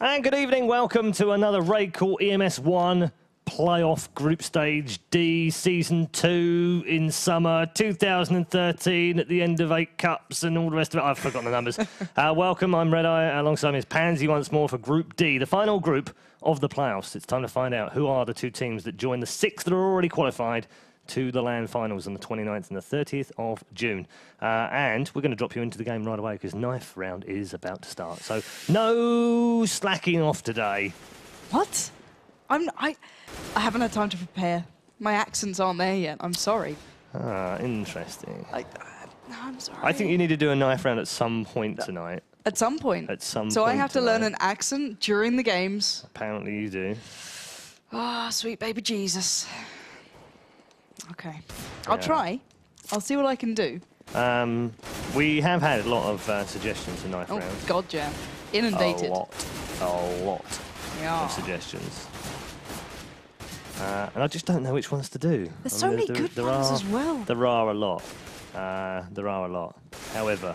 And good evening, welcome to another RaidCall EMS 1 playoff group stage D season 2 in summer 2013 at the end of 8 cups and all the rest of it. I've forgotten the numbers. Welcome, I'm Red Eye alongside Ms. Pansy once more for Group D, the final group of the playoffs. It's time to find out who are the two teams that join the 6 that are already qualified to the LAN finals on the 29th and the 30th of June. And we're going to drop you into the game right away because knife round is about to start. So no slacking off today. What? I haven't had time to prepare. My accents aren't there yet. I'm sorry. Interesting. I'm sorry. I think you need to do a knife round at some point tonight. At some point? At some point. So I have to learn tonight. an accent during the games? Apparently you do. Ah, sweet baby Jesus. Okay. I'll try. I'll see what I can do. We have had a lot of suggestions for knife rounds. Oh, God, yeah. Inundated. A lot Yeah. of suggestions. And I just don't know which ones to do. There's so many good ones as well. There are a lot. There are a lot. However,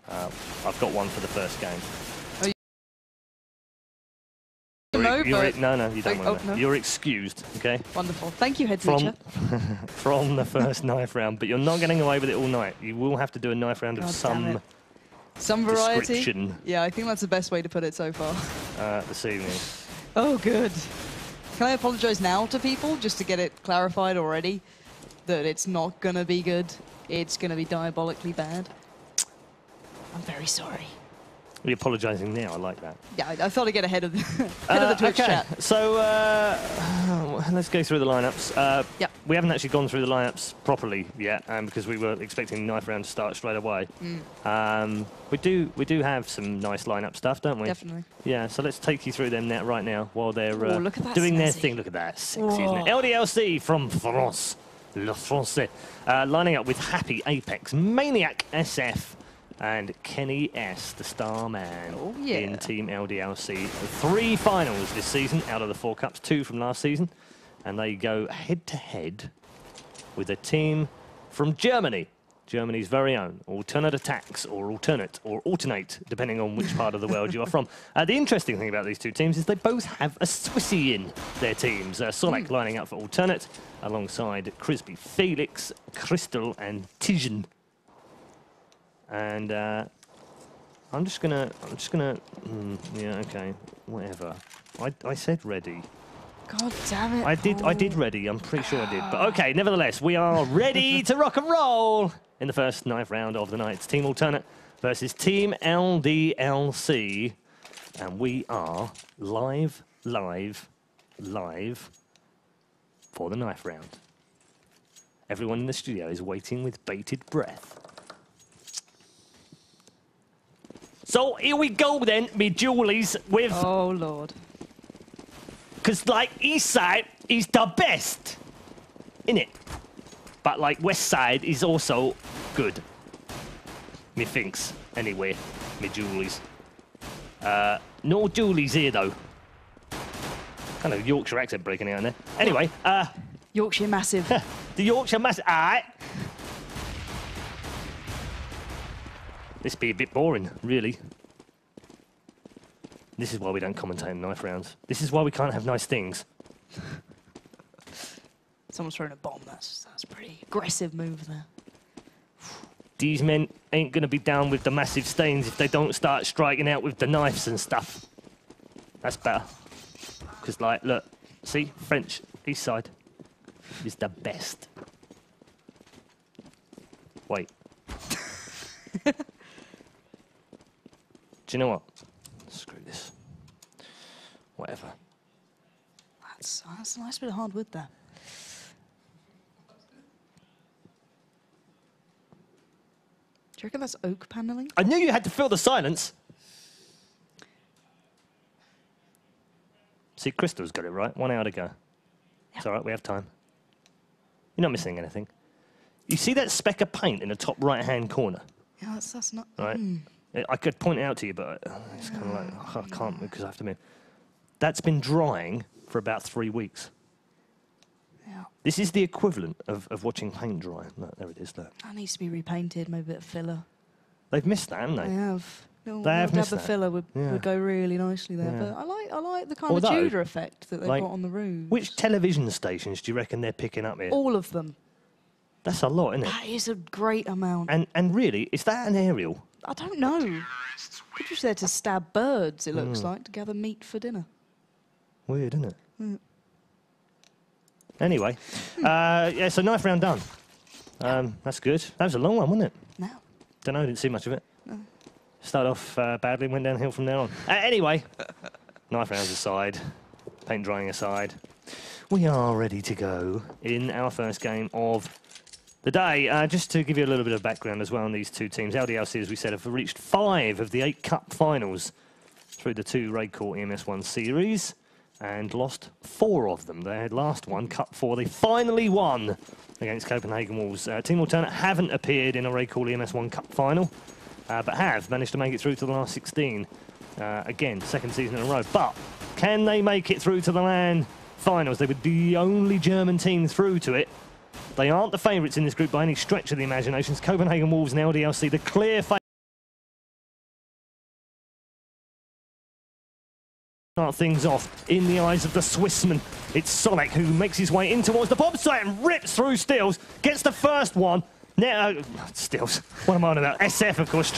I've got one for the first game. No, you don't want to. no. You're excused, okay? Wonderful. Thank you, head teacher. From the first knife round, but you're not getting away with it all night. You will have to do a knife round of some variety. description. Yeah, I think that's the best way to put it so far. This evening. Oh, good. Can I apologize now to people just to get it clarified already that it's not going to be good? It's going to be diabolically bad. I'm very sorry. You're apologising now, I like that. Yeah, I thought I'd get ahead of the Twitch chat. So let's go through the lineups. Yep. We haven't actually gone through the lineups properly yet because we were expecting the knife round to start straight away. We do have some nice lineup stuff, don't we? Definitely. Yeah, so let's take you through them right now while they're look at that doing their snazzy. thing. Look at that, sexy, isn't it? LDLC from France, Le Français, lining up with Happy, Apex, Maniac, SF, and Kenny S, the star man in Team LDLC. 3 finals this season out of the 4 cups, 2 from last season. And they go head-to-head with a team from Germany, Germany's very own Alternate Attacks, or Alternate, depending on which part of the world you are from. The interesting thing about these two teams is they both have a Swissy in their teams. Sonic lining up for Alternate, alongside Crisby, Felix, Crystal, and Tijan. And I'm just gonna, yeah, okay, whatever. I said ready. God damn it. I did ready, I'm pretty sure I did. But okay, nevertheless, we are ready to rock and roll in the first knife round of the night. It's Team Alternate versus Team LDLC. And we are live for the knife round. Everyone in the studio is waiting with bated breath. So here we go then, me Julies, with... Oh, Lord. Because, like, East Side is the best, innit? But, like, West Side is also good. Me thinks, anyway, me Julies. No Julies here, though. Kind of Yorkshire accent breaking out in there. Anyway, Yorkshire Massive. the Yorkshire Massive, alright. This be a bit boring, really. This is why we don't commentate in knife rounds. This is why we can't have nice things. Someone's throwing a bomb. That's a pretty aggressive move there. These men ain't going to be down with the massive stains if they don't start striking out with the knives and stuff. That's better. Because, like, look, see? French, East Side is the best. Wait. Do you know what? Screw this. Whatever. That's a nice bit of hard wood there. Do you reckon that's oak paneling? I knew you had to fill the silence. See, Crystal's got it right. 1 hour to go. It's all right, we have time. You're not missing anything. You see that speck of paint in the top right-hand corner? Yeah, that's not... Right. I could point it out to you, but it's kind of like, I can't because I have to move. That's been drying for about 3 weeks. Yeah. This is the equivalent of watching paint dry. Look, there it is, look. That needs to be repainted, maybe a bit of filler. They've missed that, haven't they? They have. Little They have missed the that. filler would go really nicely there. But I like the kind of Tudor effect that they've got on the roofs. Which television stations do you reckon they're picking up here? All of them. That's a lot, isn't it? That is a great amount. And really, is that an aerial? I don't know. They're just there to stab birds, it looks like, to gather meat for dinner. Weird, isn't it? Anyway, yeah, so knife round done. That's good. That was a long one, wasn't it? No. Don't know, didn't see much of it. No. Started off badly, went downhill from there on. Anyway, knife rounds aside, paint drying aside, we are ready to go in our first game of the day. Just to give you a little bit of background as well on these two teams, LDLC, as we said, have reached 5 of the 8 cup finals through the 2 RaidCall EMS 1 series and lost 4 of them. They had last one, Cup 4. They finally won against Copenhagen Wolves. Team Alternate haven't appeared in a RaidCall EMS 1 Cup final, but have managed to make it through to the last 16. Again, second season in a row. But can they make it through to the LAN finals? They would be the only German team through to it. They aren't the favourites in this group by any stretch of the imagination. It's Copenhagen Wolves and LDLC, the clear favourites. Start things off in the eyes of the Swissman. It's Sonic who makes his way in towards the bomb site and rips through Steels, gets the first one. Now, Steels, what am I on about? SF, of course.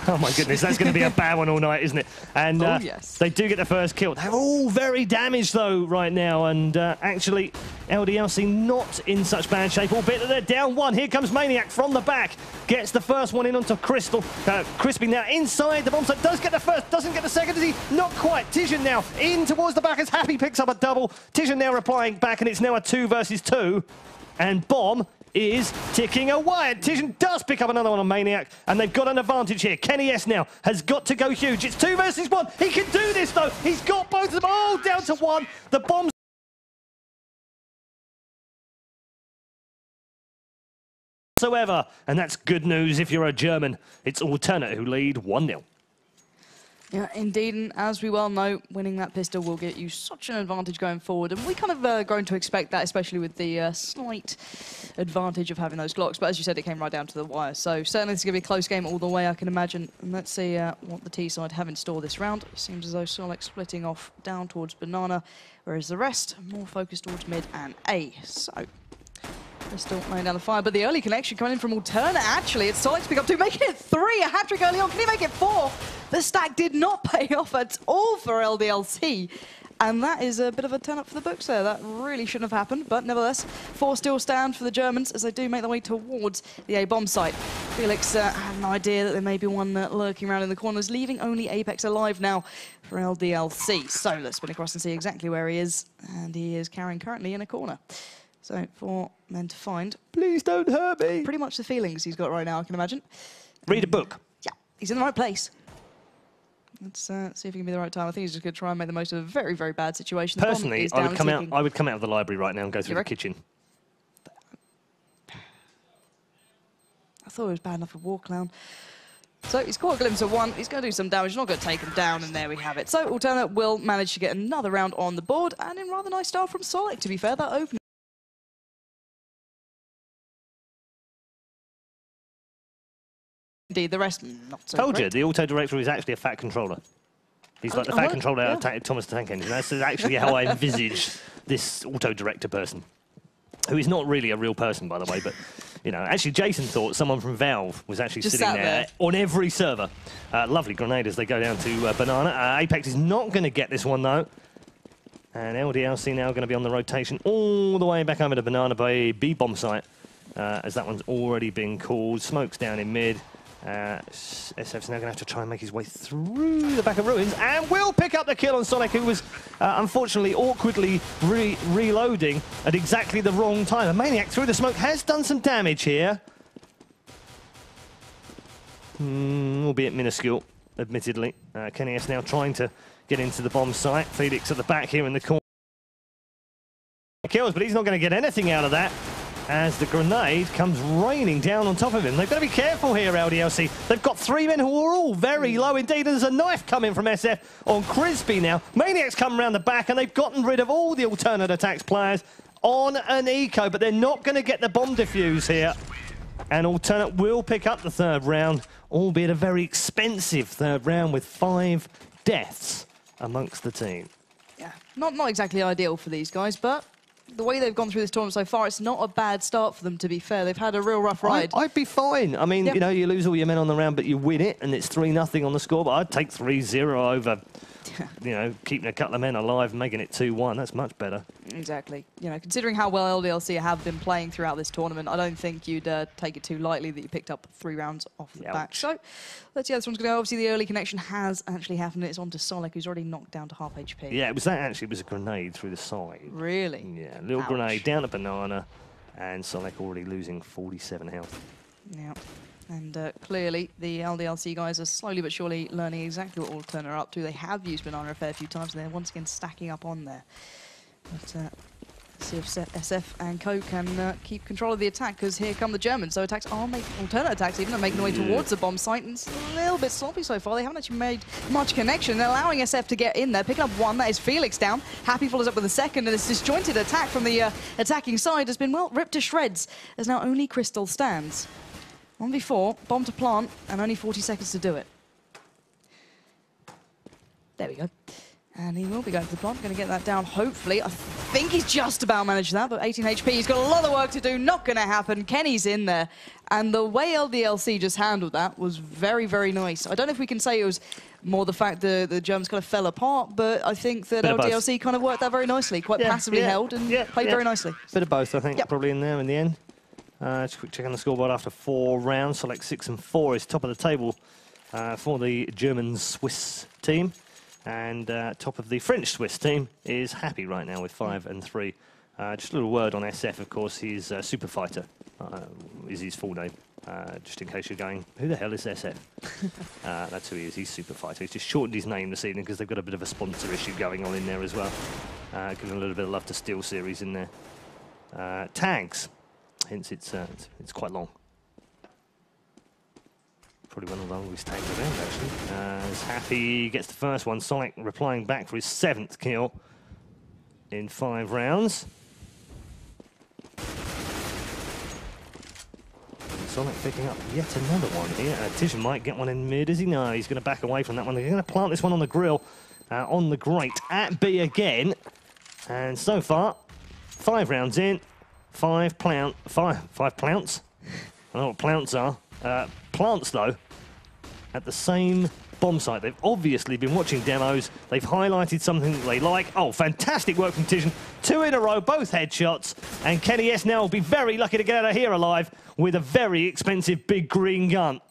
Oh my goodness, that's going to be a bad one all night, isn't it? And yes. They do get the first kill. They're all very damaged though right now, and actually LDLC not in such bad shape, albeit that they're down 1. Here comes Maniac from the back, gets the first one in onto Crystal. Crispy now inside the bomb site, does get the first, doesn't get the second, does he? Not quite. Tijan now in towards the back as Happy picks up a double. Tijan now replying back, and it's now a 2 versus 2. And Bomb is ticking away. And Tijan does pick up another one on Maniac, and they've got an advantage here. Kenny S now has got to go huge. It's 2 versus 1. He can do this, though. He's got both of them all down to 1. The bombs whatsoever, and that's good news if you're a German. It's Alternate who lead 1-0. Yeah, indeed, and as we well know, winning that pistol will get you such an advantage going forward, and we kind of grown to expect that, especially with the slight advantage of having those Glocks, but as you said, it came right down to the wire, so certainly it's going to be a close game all the way, I can imagine, and let's see what the T-side have in store this round. It seems as though Solek splitting off down towards Banana, whereas the rest are more focused towards mid and A, so they're still laying down the fire, but the early connection coming in from Alternate, actually, it's Solek to pick up 2, making it 3, a hat-trick early on, can he make it 4? The stack did not pay off at all for LDLC, and that is a bit of a turn up for the books there. That really shouldn't have happened, but nevertheless, 4 still stand for the Germans as they do make their way towards the A-bomb site. Felix had an idea that there may be one lurking around in the corners, leaving only Apex alive now for LDLC. So let's spin across and see exactly where he is, and he is carrying currently in a corner. So 4 men to find. Please don't hurt me. Pretty much the feelings he's got right now, I can imagine. Read a book. Yeah, he's in the right place. Let's see if it can be the right time. I think he's just going to try and make the most of a very, very bad situation. Personally, I would come out of the library right now and go through the kitchen. I thought it was bad enough for War Clown. So he's caught a glimpse of 1. He's going to do some damage. He's not going to take him down, and there we have it. So Alternate will manage to get another round on the board, and in rather nice style from Solek, to be fair. That opening. Indeed, the rest not so Told great. you, the auto director is actually a fat controller. He's like the fat controller out of Thomas the Tank Engine. That's actually how I envisage this auto director person, who is not really a real person, by the way. But you know, actually, Jason thought someone from Valve was actually just sitting there on every server. Lovely grenade as they go down to Banana. Apex is not going to get this one though. And LDLC now going to be on the rotation all the way back over to Banana by B bomb site, as that one's already been called. Smoke's down in mid. SF's now going to have to try and make his way through the back of Ruins and will pick up the kill on Sonic, who was unfortunately awkwardly reloading at exactly the wrong time. A Maniac through the smoke has done some damage here. Albeit minuscule, admittedly. Kenny S now trying to get into the bomb site. Felix at the back here in the corner. Kills, but he's not going to get anything out of that, as the grenade comes raining down on top of him. They've got to be careful here, LDLC. They've got 3 men who are all very low indeed. There's a knife coming from SF on Crispy now. Maniac's come around the back, and they've gotten rid of all the alternate attacks players on an eco, but they're not going to get the bomb defuse here. And Alternate will pick up the 3rd round albeit a very expensive third round with 5 deaths amongst the team. Yeah, not exactly ideal for these guys, but the way they've gone through this tournament so far, it's not a bad start for them, to be fair. They've had a real rough ride. I'd be fine. I mean, yep. you know, you lose all your men on the round, but you win it, and it's 3-0 on the score. But I'd take 3-0 over, you know, keeping a couple of men alive and making it 2-1. That's much better. Exactly. You know, considering how well LDLC have been playing throughout this tournament, I don't think you'd take it too lightly that you picked up 3 rounds off the back. So let's see how this one's going to go. Obviously, the early connection has actually happened. It's on to Solek, who's already knocked down to half HP. Yeah, it was that actually. It was a grenade through the side. Really? Yeah, a little grenade down a banana, and Solek already losing 47 health. Yeah. And clearly, the LDLC guys are slowly but surely learning exactly what Alternate are up to. They have used Banana a fair few times, and they're once again stacking up on there. But let's see if SF and Co can keep control of the attack, because here come the Germans. So attacks are making, Alternate attacks even, are making their way towards the bomb site, and it's a little bit sloppy so far. They haven't actually made much connection. They're allowing SF to get in there, picking up 1. That is Felix down. Happy follows up with a 2nd, and this disjointed attack from the attacking side has been, well, ripped to shreds, as now only Crystal stands. 1v4, bomb to plant, and only 40 seconds to do it. There we go. And he will be going to the plant, going to get that down, hopefully. I think he's just about managed that, but 18 HP, he's got a lot of work to do, not going to happen. Kenny's in there, and the way LDLC just handled that was very, very nice. I don't know if we can say it was more the fact that the Germans kind of fell apart, but I think that LDLC kind of worked that very nicely, quite passively held, and played very nicely. Bit of both, I think, probably in there in the end. Just a quick check on the scoreboard after 4 rounds. Select 6 and 4 is top of the table for the German-Swiss team. And top of the French-Swiss team is Happy right now with 5 and 3. Just a little word on SF, of course. He's Super Fighter, is his full name. Just in case you're going, who the hell is SF? That's who he is. He's Super Fighter. He's just shortened his name this evening because they've got a bit of a sponsor issue going on in there as well. Giving a little bit of love to Steel Series in there. Tags. Hence, it's quite long. Probably one of the longest tags around, actually. As Happy gets the first one, Sonic replying back for his 7th kill in 5 rounds. And Sonic picking up yet another one here. Titian might get one in mid, is he? No, he's going to back away from that one. They're going to plant this one on the grill, on the grate, at B again. And so far, 5 rounds in. 5 plants. I don't know what plants are. Plants, though, at the same bomb site. They've obviously been watching demos. They've highlighted something that they like. Oh, fantastic work from Titian. 2 in a row, both headshots. And Kenny S now will be very lucky to get out of here alive with a very expensive big green gun.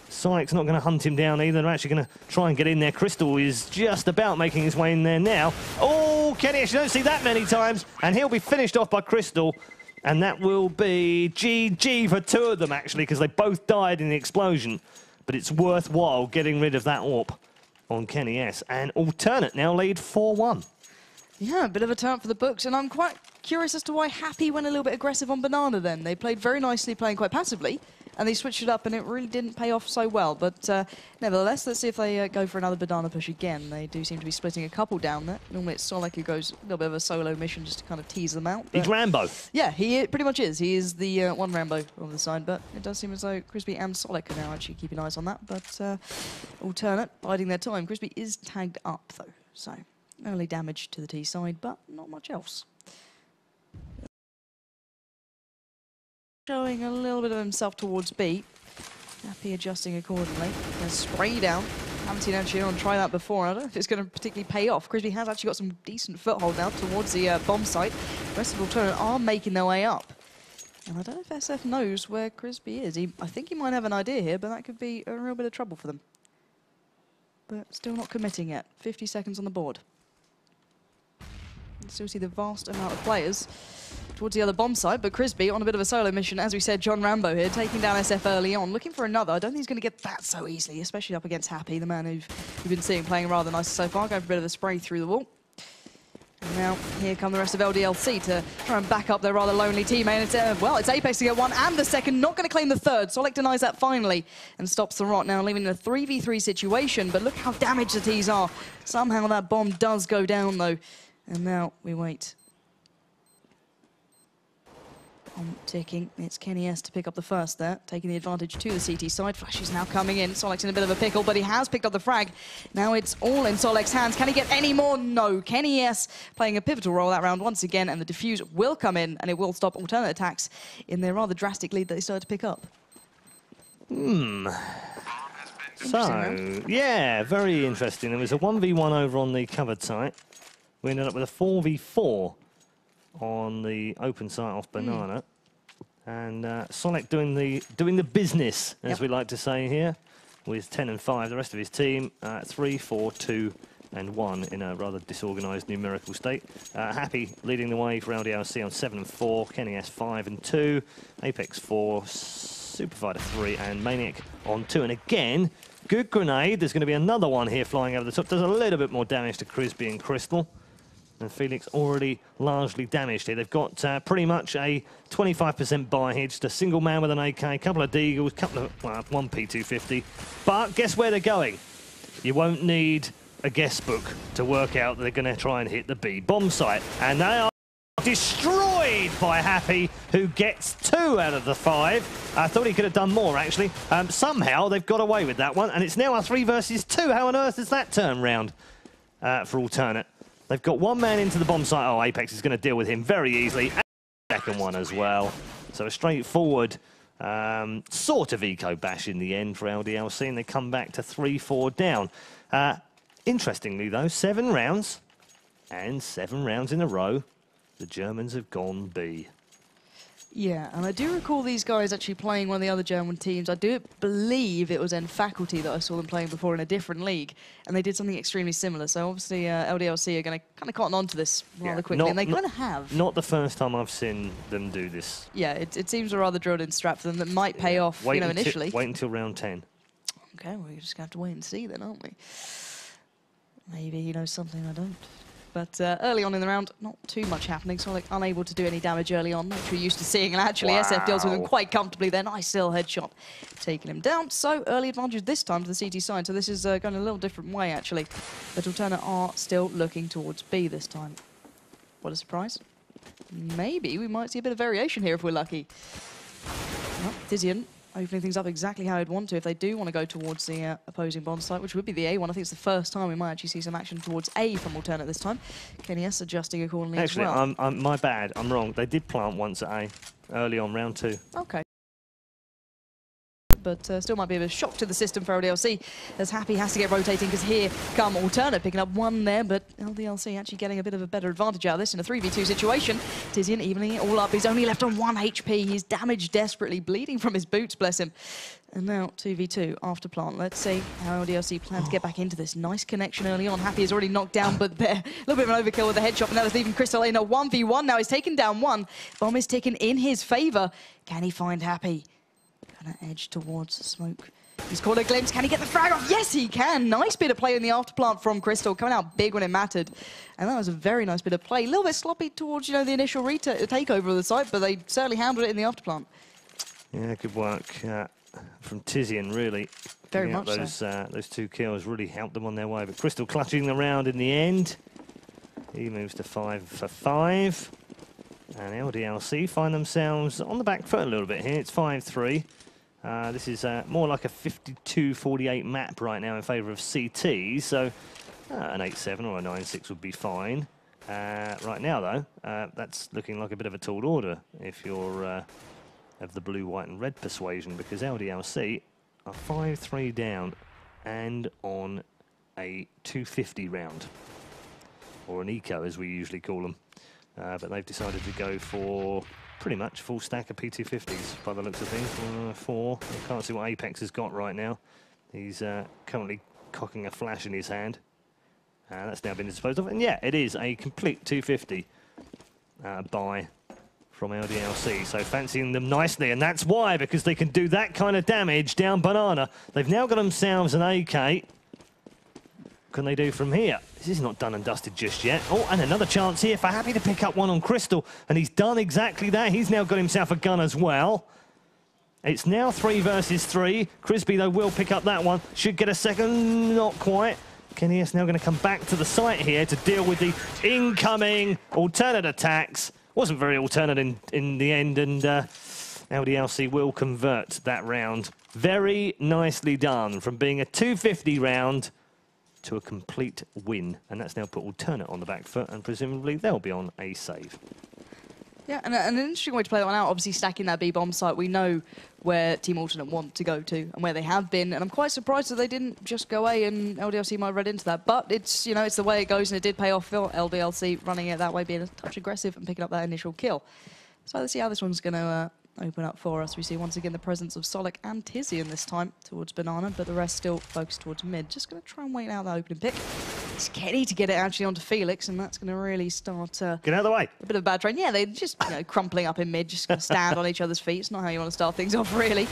Sonic's not going to hunt him down either. They're actually going to try and get in there. Crystal is just about making his way in there now. Oh, Kenny, you don't see that many times. And he'll be finished off by Crystal. And that will be GG for 2 of them, actually, because they both died in the explosion. But it's worthwhile getting rid of that AWP on Kenny S. And Alternate now lead 4-1. Yeah, a bit of a turn for the books. And I'm quite curious as to why Happy went a little bit aggressive on Banana then. They played very nicely, playing quite passively. And they switched it up, and it really didn't pay off so well. But nevertheless, let's see if they go for another Banana push again. They do seem to be splitting a couple down there. Normally it's Solek who goes a little bit of a solo mission just to kind of tease them out. He's Rambo. Yeah, he pretty much is. He is the one Rambo on the side. But it does seem as though Crispy and Solek are now actually keeping eyes on that. But Alternate, biding their time. Crispy is tagged up, though. So early damage to the T side, but not much else. Showing a little bit of himself towards B. Happy adjusting accordingly. Gonna spray down. Haven't seen actually anyone try that before. I don't know if it's going to particularly pay off. Crispy has actually got some decent foothold now towards the bomb site. The rest of Alternate are making their way up. And I don't know if SF knows where Crispy is. I think he might have an idea here, but that could be a real bit of trouble for them. But still not committing yet. 50 seconds on the board. You still see the vast amount of players towards the other bomb site, but Crispy on a bit of a solo mission. As we said, John Rambo here, taking down SF early on, looking for another. I don't think he's going to get that so easily, especially up against Happy, the man we've been seeing playing rather nice so far, going for a bit of a spray through the wall. And now, here come the rest of LDLC to try and back up their rather lonely teammate. And well, it's Apex to get 1 and the 2nd, not going to claim the 3rd. Solek denies that finally and stops the rot, now leaving in a 3v3 situation. But look how damaged the T's are. Somehow that bomb does go down, though. And now we wait. ticking. It's Kenny S to pick up the first there, taking the advantage to the CT side. Flash is now coming in. Solek's in a bit of a pickle, but he has picked up the frag. Now it's all in Solek's hands. Can he get any more? No. Kenny S playing a pivotal role that round once again, and the defuse will come in, and it will stop alternate attacks in their rather drastic lead that they started to pick up. So, yeah, very interesting. There was a 1v1 over on the covered site. We ended up with a 4v4 on the open site off Banana. And Solek doing the business, as we like to say here, with 10 and 5. The rest of his team, 3, 4, 2, and 1 in a rather disorganised numerical state. Happy leading the way for LDLC on 7 and 4, Kenny S 5 and 2, Apex 4, Superfighter 3, and Maniac on 2. And again, good grenade. There's going to be another one here flying over the top. Does a little bit more damage to Crisby and Crystal. And Felix already largely damaged here. They've got pretty much a 25% buy here. Just a single man with an AK, a couple of Deagles, couple of, well, one P250. But guess where they're going? You won't need a guest book to work out that they're going to try and hit the B bomb site. And they are destroyed by Happy, who gets 2 out of the 5. I thought he could have done more, actually. Somehow they've got away with that one, and it's now a 3 versus 2. How on earth has that turned round for alternate? They've got 1 man into the bomb site. Oh, Apex is going to deal with him very easily. And the second one as well. So a straightforward sort of eco bash in the end for LDLC, and they come back to 3-4 down. Interestingly, though, 7 rounds, and 7 rounds in a row, the Germans have gone B. Yeah, and I do recall these guys actually playing one of the other German teams. I do believe it was in Faculty that I saw them playing before in a different league, and they did something extremely similar. So obviously LDLC are going to kind of cotton on to this rather quickly, and they kind of have. Not the first time I've seen them do this. Yeah, it seems a rather drilled-in strap for them that might pay off, you know, initially. Wait until round 10. Okay, well, you're just going to have to wait and see then, aren't we? Maybe he knows something I don't. But early on in the round, not too much happening. Solek unable to do any damage early on, which we're used to seeing. And actually, SF deals with him quite comfortably there. Nice still headshot, taking him down. So early advantage this time to the CT side. So this is going a little different way, actually. But Alternate are still looking towards B this time. What a surprise. Maybe we might see a bit of variation here if we're lucky. Well, Tizian opening things up exactly how I'd want to if they do want to go towards the opposing bomb site, which would be the A one. I think it's the first time we might actually see some action towards A from Alternate this time. Kenny S adjusting accordingly as well. Actually, my bad. I'm wrong. They did plant once at A early on round 2. Okay. But still might be a bit of a shock to the system for LDLC, as Happy has to get rotating, because here come Alternate, picking up 1 there, but LDLC actually getting a bit of a better advantage out of this in a 3v2 situation. Tizian evening it all up. He's only left on 1 HP. He's damaged desperately, bleeding from his boots, bless him. And now 2v2 after plant. Let's see how LDLC plan to get back into this. Nice connection early on. Happy is already knocked down, but there, a little bit of an overkill with the headshot, and that was leaving Crystal in a 1v1. Now he's taken down 1. Bomb is taken in his favor. Can he find Happy? Gonna edge towards smoke. He's caught a glimpse. Can he get the frag off? Yes, he can. Nice bit of play in the afterplant from Crystal, coming out big when it mattered. And that was a very nice bit of play. A little bit sloppy towards, you know, the initial takeover of the site, but they certainly handled it in the afterplant. Yeah, good work from Tizian, really. Very much those 2 kills really helped them on their way. But Crystal clutching the round in the end. He moves to 5 for 5. And LDLC find themselves on the back foot a little bit here. It's 5-3. This is more like a 52-48 map right now in favour of CT. So an 8-7 or a 9-6 would be fine. Right now, though, that's looking like a bit of a tall order if you're of the blue, white and red persuasion, because LDLC are 5-3 down and on a 250 round. Or an eco, as we usually call them. But they've decided to go for pretty much full stack of P250s by the looks of things. 4. I can't see what Apex has got right now. He's currently cocking a flash in his hand. That's now been disposed of. And yeah, it is a complete 250 buy from LDLC. So fancying them nicely. And that's why, because they can do that kind of damage down Banana. They've now got themselves an AK. Can they do from here? This is not done and dusted just yet. Oh, and another chance here for Happy to pick up 1 on Crystal, and he's done exactly that. He's now got himself a gun as well. It's now 3 versus 3. Crisby, though, will pick up that one. Should get a second, not quite. Kenny S now going to come back to the site here to deal with the incoming alternate attacks. wasn't very alternate in the end, and LDLC will convert that round. Very nicely done, from being a 250 round to a complete win. And that's now put alternate on the back foot, and presumably they'll be on a save. Yeah, and an interesting way to play that one out, obviously stacking that B-bomb site. We know where Team Alternate want to go to and where they have been, and I'm quite surprised that they didn't just go away, and LDLC might have read into that. But it's, you know, it's the way it goes, and it did pay off for LDLC running it that way, being a touch aggressive and picking up that initial kill. So let's see how this one's going to open up for us. We see once again the presence of Solic and Tizian this time towards Banana, but the rest still focused towards mid. Just going to try and wait out that opening pick. It's Kenny to get it actually onto Felix, and that's going to really start get out of the way. A bit of a bad train. Yeah, they're just crumpling up in mid, just going to stand on each other's feet. It's not how you want to start things off, really.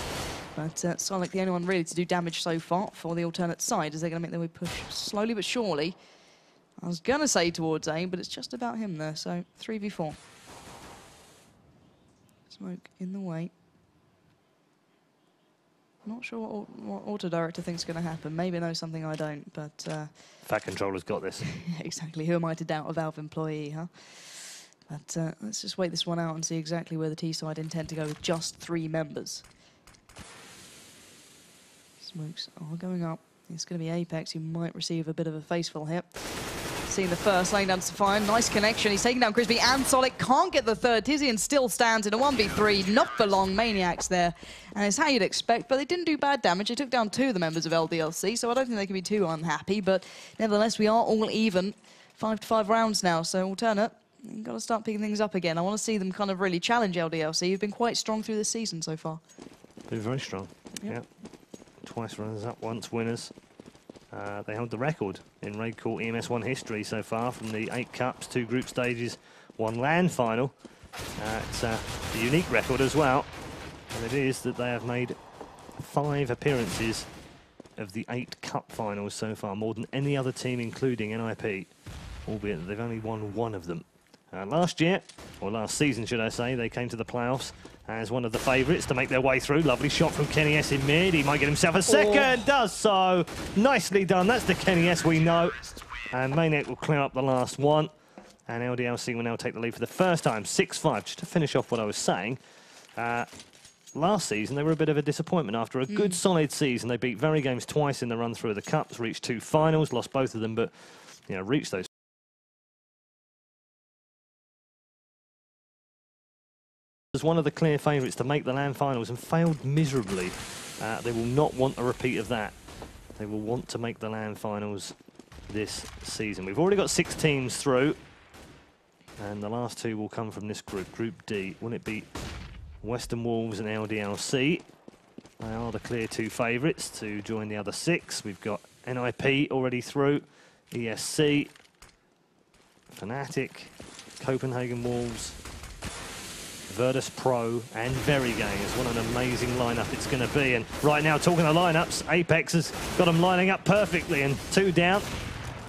But Solic, the only one really to do damage so far for the alternate side, as they're going to make their way push slowly but surely. I was going to say towards A, but it's just about him there, so 3v4. Smoke in the way. Not sure what Auto Director thinks is going to happen. Maybe knows something I don't, but... Fat Controller's got this. Exactly. Who am I to doubt a Valve employee, huh? But let's just wait this one out and see exactly where the T-side intend to go with just 3 members. Smokes are going up. It's going to be Apex who might receive a bit of a faceful hit. Seeing the first, laying down Sapphire, nice connection. He's taking down Crispy and Solic, can't get the third. Tizian still stands in a 1v3, not for long, Maniacs there. And it's how you'd expect, but they didn't do bad damage. They took down 2 of the members of LDLC, so I don't think they can be too unhappy, but nevertheless, we are all even. 5-5 rounds now, so alternate. You've got to start picking things up again. I want to see them kind of really challenge LDLC. You've been quite strong through this season so far. Been very strong, yeah. Twice runners-up, once winners. They held the record in RaidCall EMS 1 history so far, from the 8 cups, 2 group stages, 1 LAN final. It's a unique record as well, and it is that they have made 5 appearances of the 8 cup finals so far, more than any other team, including NIP, albeit that they've only won 1 of them. Last year, or last season should I say, they came to the playoffs as one of the favourites to make their way through. Lovely shot from Kenny S in mid. He might get himself a second. Does so. Nicely done. That's the Kenny S we know. And Maniac will clear up the last one. And LDLC will now take the lead for the first time. 6-5. Just to finish off what I was saying, last season they were a bit of a disappointment. After a good solid season, they beat Very Games twice in the run through of the Cups, reached 2 finals, lost both of them, but reached those. Was one of the clear favourites to make the LAN finals and failed miserably. They will not want a repeat of that. They will want to make the LAN finals this season. We've already got 6 teams through, and the last 2 will come from this group, Group D. Will it be Western Wolves and LDLC? They are the clear 2 favourites to join the other 6. We've got NIP already through, ESC, Fnatic, Copenhagen Wolves, Virtus Pro and Very Games. What an amazing lineup it's going to be. And right now, talking of lineups, Apex has got them lining up perfectly, and 2 down,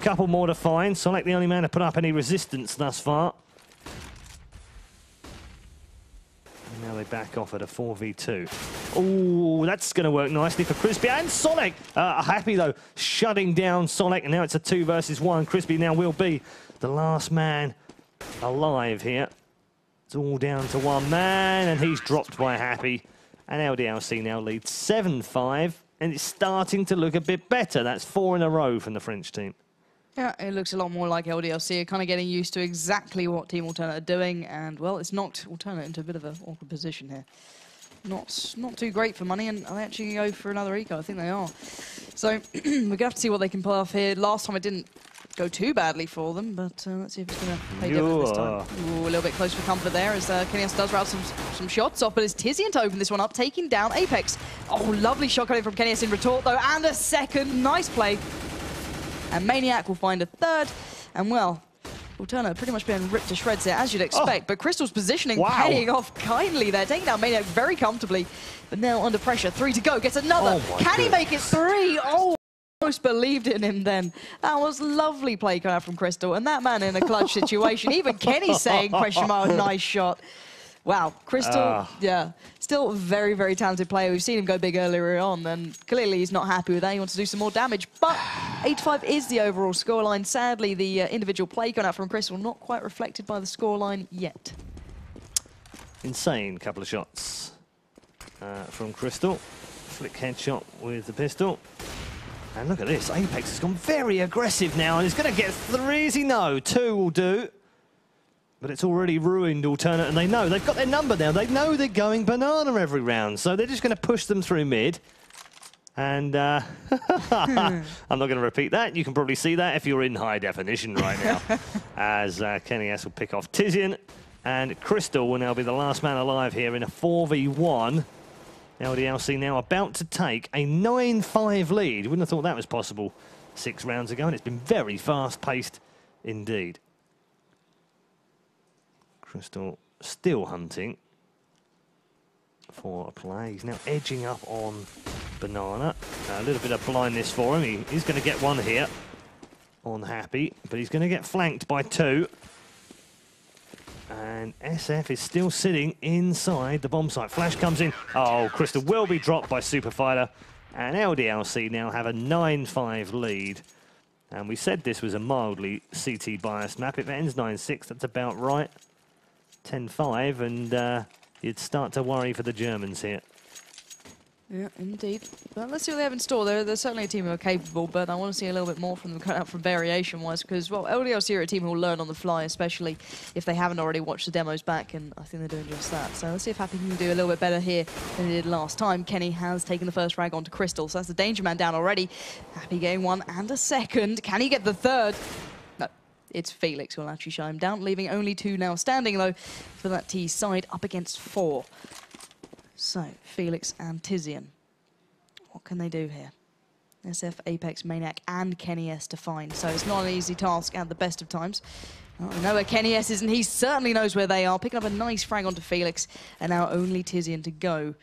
couple more to find. Solic the only man to put up any resistance thus far. And now they back off at a 4v2. Oh, that's going to work nicely for Crispy and Solic. Happy though, shutting down Solic, and now it's a 2 versus 1. Crispy now will be the last man alive here. It's all down to 1 man, and he's dropped by Happy. And LDLC now leads 7-5, and it's starting to look a bit better. That's 4 in a row from the French team. Yeah, it looks a lot more like LDLC are kind of getting used to exactly what Team Alternate are doing, and, well, it's knocked Alternate into a bit of an awkward position here. Not too great for money, and they actually go for another eco. I think they are. So we're going to have to see what they can pull off here. Last time it didn't go too badly for them, but let's see if it's going to pay dividends this time. Ooh, a little bit close for comfort there as Kenny S does route some shots off, but it's Tizian to open this one up, taking down Apex. Oh, lovely shot coming from Kenny S in retort, though, and a second. Nice play. And Maniac will find a third, and, well, Alternate pretty much being ripped to shreds there, as you'd expect, but Crystal's positioning paying off kindly there, taking down Maniac very comfortably, but now under pressure. 3 to go, gets another. Can he make it 3? Oh! Almost believed in him then. That was lovely play coming out from Crystal, and that man in a clutch situation. Even Kenny saying, question mark, nice shot. Wow, Crystal, yeah, still a very, very talented player. We've seen him go big earlier on, and clearly he's not happy with that. He wants to do some more damage, but 8-5 is the overall scoreline. Sadly, the individual play going out from Crystal not quite reflected by the scoreline yet. insane couple of shots from Crystal. Flick headshot with the pistol. And look at this, Apex has gone very aggressive now, and he's going to get 3, is he? No, 2 will do. But it's already ruined Alternate, and they know. They've got their number now. They know they're going banana every round, so they're just going to push them through mid. And I'm not going to repeat that. You can probably see that if you're in high definition right now. As Kenny S will pick off Tizian, and Crystal will now be the last man alive here in a 4v1. LDLC now about to take a 9-5 lead. Wouldn't have thought that was possible 6 rounds ago, and it's been very fast-paced indeed. Crystal still hunting for a play. He's now edging up on Banana. A little bit of blindness for him. He's going to get one here on Happy, but he's going to get flanked by 2. And SF is still sitting inside the bomb site. Flash comes in. Oh, Crystal will be dropped by Super Fighter. And LDLC now have a 9-5 lead. And we said this was a mildly CT biased map. If it ends 9-6, that's about right. 10-5, and you'd start to worry for the Germans here. Yeah, indeed. But let's see what they have in store. They're certainly a team who are capable, but I want to see a little bit more from them coming out from variation-wise, because, well, LDLC are a team who will learn on the fly, especially if they haven't already watched the demos back, and I think they're doing just that. So let's see if Happy can do a little bit better here than he did last time. Kenny has taken the first frag onto Crystal, so that's the Danger Man down already. Happy getting 1 and a second. Can he get the 3rd? No. It's Felix who will actually shut him down, leaving only 2 now standing, though, for that T side up against 4. So, Felix and Tizian. What can they do here? SF, Apex, Maniac, and Kenny S to find. So it's not an easy task at the best of times. Well, we know where Kenny S is, and he certainly knows where they are. Picking up a nice frag onto Felix, and now only Tizian to go.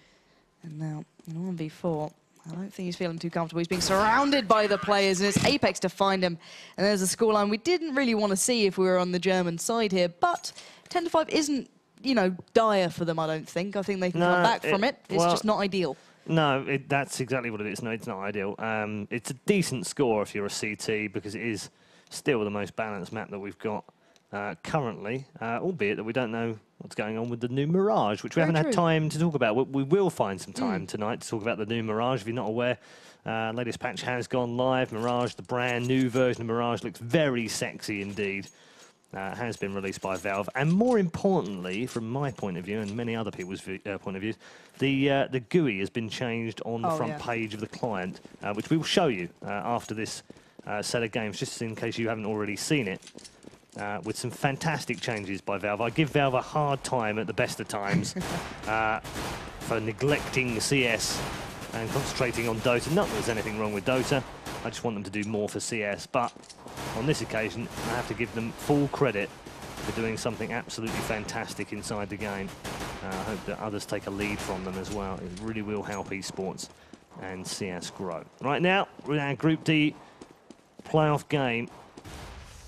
And now, in 1v4, I don't think he's feeling too comfortable. He's being surrounded by the players, and it's Apex to find him. And there's a scoreline we didn't really want to see if we were on the German side here, but 10-5 isn't, you know, dire for them, I don't think. I think they can come back from it. It's just not ideal. No, that's exactly what it is. No, it's not ideal. It's a decent score if you're a CT, because it is still the most balanced map that we've got currently, albeit that we don't know what's going on with the new Mirage, which we haven't had time to talk about. We will find some time tonight to talk about the new Mirage. If you're not aware, latest patch has gone live. Mirage, the brand new version of Mirage, looks very sexy indeed. Has been released by Valve, and more importantly, from my point of view and many other people's point of view, the GUI has been changed on the front page of the client, which we will show you after this set of games, just in case you haven't already seen it, with some fantastic changes by Valve. I give Valve a hard time at the best of times for neglecting CS and concentrating on Dota. Not that there's anything wrong with Dota. I just want them to do more for CS, but on this occasion, I have to give them full credit for doing something absolutely fantastic inside the game. I hope that others take a lead from them as well. It really will help esports and CS grow. Right now, we're in our Group D playoff game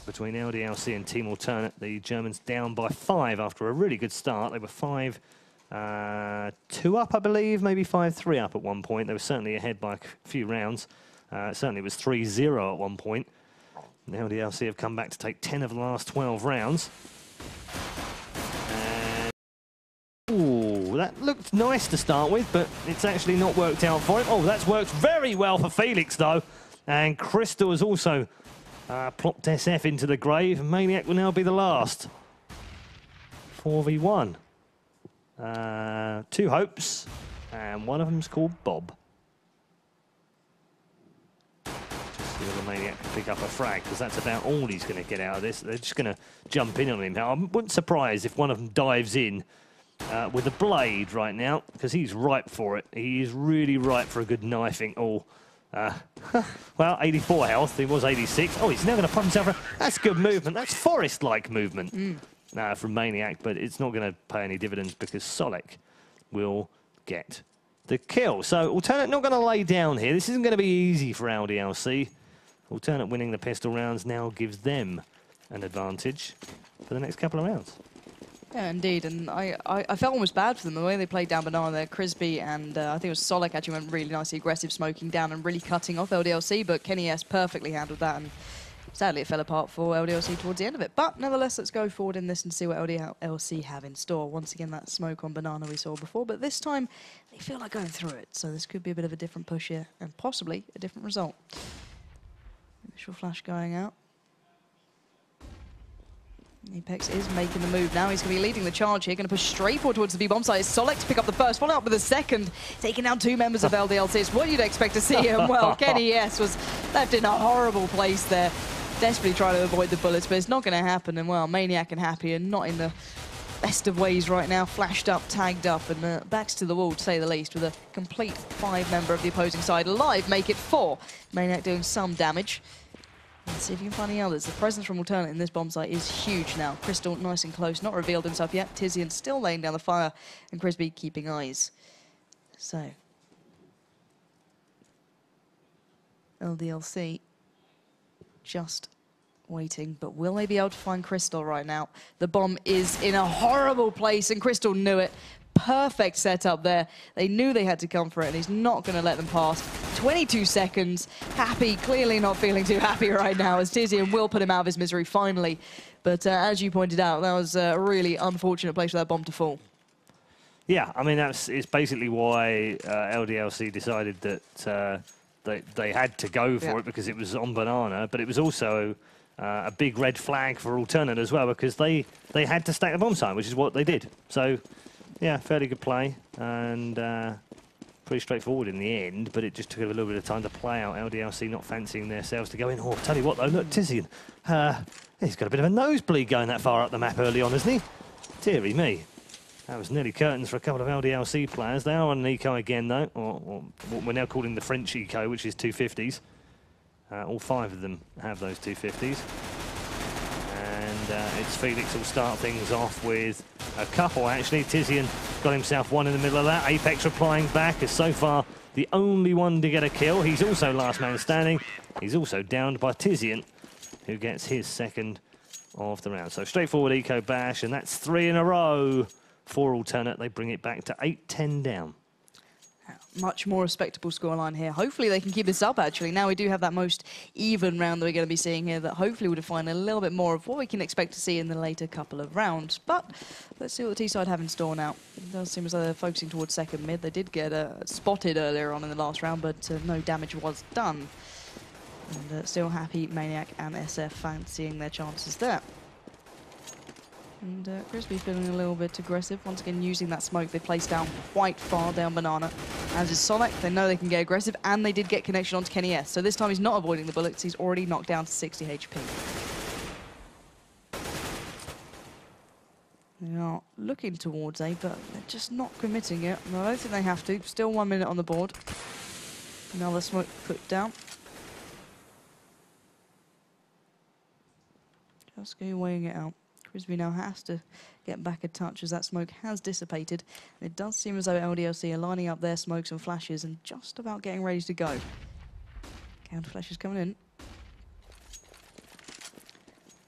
between LDLC and Team Alternate. The Germans down by 5 after a really good start. They were 5-2 up, I believe, maybe 5-3 up at one point. They were certainly ahead by a few rounds. Certainly it was 3-0 at one point. Now the LDLC have come back to take 10 of the last 12 rounds. And ooh, that looked nice to start with, but it's actually not worked out for him. Oh, that's worked very well for Felix, though. And Crystal has also plopped SF into the grave, and Maniac will now be the last. 4v1. 2 hopes, and one of them's called Bob. The Maniac can pick up a frag, because that's about all he's going to get out of this. They're just going to jump in on him. Now, I wouldn't surprise if one of them dives in with a blade right now, because he's ripe for it. He is really ripe for a good knifing. Oh, well, 84 health. He was 86. Oh, he's now going to pump himself. That's good movement. That's Forest-like movement from Maniac, but it's not going to pay any dividends because Solek will get the kill. So Alternate not going to lay down here. This isn't going to be easy for LDLC. Alternate winning the pistol rounds now gives them an advantage for the next couple of rounds. Yeah, indeed, and I felt almost bad for them, the way they played down Banana there. Crisby and I think it was Solek actually went really nicely aggressive, smoking down and really cutting off LDLC, but Kenny S perfectly handled that, and Sadly, it fell apart for LDLC towards the end of it. But nevertheless, let's go forward in this and see what LDLC have in store. Once again, that smoke on banana we saw before, but this time they feel like going through it. So this could be a bit of a different push here and possibly a different result. Initial flash going out. Apex is making the move now. He's going to be leading the charge here. Going to push straight forward towards the B-bomb site. Solek to pick up the first, follow up with the second. Taking down 2 members of LDLC. It's what you'd expect to see him. Well, Kenny S was left in a horrible place there. Desperately trying to avoid the bullets, but it's not going to happen. And, well, Maniac and Happy are not in the best of ways right now. Flashed up, tagged up, and backs to the wall, to say the least, with a complete 5-member of the opposing side alive. Make it 4. Maniac doing some damage. Let's see if you can find any others. The presence from Alternate in this bomb site is huge now. Crystal nice and close, not revealed himself yet. Tizian still laying down the fire, and Crispy keeping eyes. So, LDLC just waiting, but will they be able to find Crystal right now? The bomb is in a horrible place, and Crystal knew it. Perfect setup there. They knew they had to come for it, and he's not going to let them pass. 22 seconds. Happy, clearly not feeling too happy right now, as Tizian will put him out of his misery finally. But as you pointed out, that was a really unfortunate place for that bomb to fall. Yeah, I mean, it's basically why LDLC decided that they had to go for it, because it was on banana, but it was also a big red flag for Alternate as well, because they had to stack the bomb site, which is what they did. So, yeah, fairly good play, and pretty straightforward in the end, but it just took a little bit of time to play out. LDLC not fancying themselves to go in. Oh, tell you what, though, look, Tizian, he's got a bit of a nosebleed going that far up the map early on, hasn't he? Deary me. That was nearly curtains for a couple of LDLC players. They are on an eco again, though, or what we're now calling the French eco, which is 250s. All 5 of them have those 250s. And it's Felix will start things off with a couple, actually. Tizian got himself one in the middle of that. Apex replying back is so far the only one to get a kill. He's also last man standing. He's also downed by Tizian, who gets his second of the round. So straightforward eco bash, and that's 3 in a row for Alternate. They bring it back to 8-10 down. Much more respectable scoreline here. Hopefully they can keep this up, actually. Now we do have that most even round that we're going to be seeing here that hopefully will define a little bit more of what we can expect to see in the later couple of rounds. But let's see what the T-side have in store now. It does seem as though they're focusing towards second mid. They did get spotted earlier on in the last round, but no damage was done. And still Happy, Maniac and SF fancying their chances there. And Crispy feeling a little bit aggressive. Once again, using that smoke they placed down quite far down banana. As is Sonic, they know they can get aggressive, and they did get connection onto Kenny S. So this time he's not avoiding the bullets. He's already knocked down to 60 HP. They are looking towards A, but they're just not committing yet. And I don't think they have to. Still 1 minute on the board. Another smoke put down. Just going weighing it out. Crispy now has to get back a touch as that smoke has dissipated. And it does seem as though LDLC are lining up their smokes and flashes and just about getting ready to go. Counter flashes coming in.